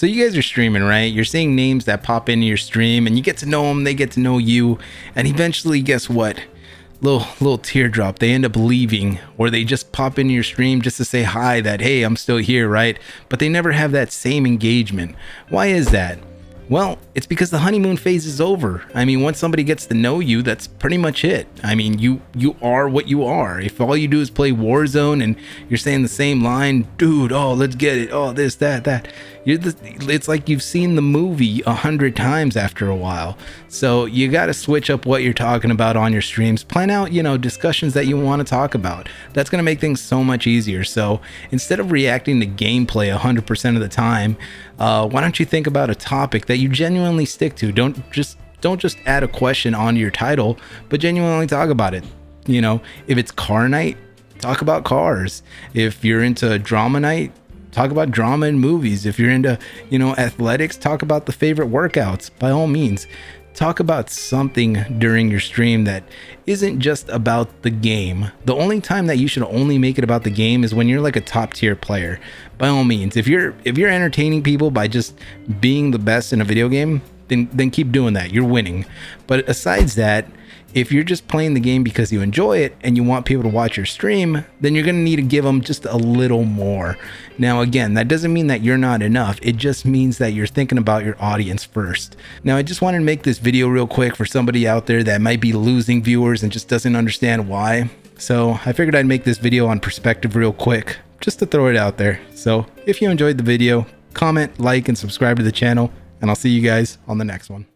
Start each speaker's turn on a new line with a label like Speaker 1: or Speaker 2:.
Speaker 1: So you guys are streaming, right? You're seeing names that pop into your stream and you get to know them, they get to know you, and eventually, guess what? Little teardrop, they end up leaving, or they just pop into your stream just to say hi, that hey, I'm still here, right? But they never have that same engagement. Why is that? Well, it's because the honeymoon phase is over. I mean, once somebody gets to know you, that's pretty much it. I mean, you are what you are. If all you do is play Warzone and you're saying the same line, dude, oh, let's get it, oh, this, that, it's like you've seen the movie 100 times after a while. So you got to switch up what you're talking about on your streams. Plan out, discussions that you want to talk about. That's going to make things so much easier. So instead of reacting to gameplay 100% of the time, why don't you think about a topic that you genuinely stick to? Don't just add a question onto your title, but genuinely talk about it. If it's car night, talk about cars. If you're into drama night, talk about drama in movies. If you're into, athletics, talk about the favorite workouts. By all means, talk about something during your stream that isn't just about the game. The only time that you should only make it about the game is when you're like a top tier player. By all means, if you're entertaining people by just being the best in a video game, then keep doing that. You're winning. But besides that, if you're just playing the game because you enjoy it and you want people to watch your stream, then you're going to need to give them just a little more. Now, again, that doesn't mean that you're not enough. It just means that you're thinking about your audience first. Now, I just wanted to make this video real quick for somebody out there that might be losing viewers and just doesn't understand why. So I figured I'd make this video on perspective real quick, just to throw it out there. So if you enjoyed the video, comment, like, and subscribe to the channel, and I'll see you guys on the next one.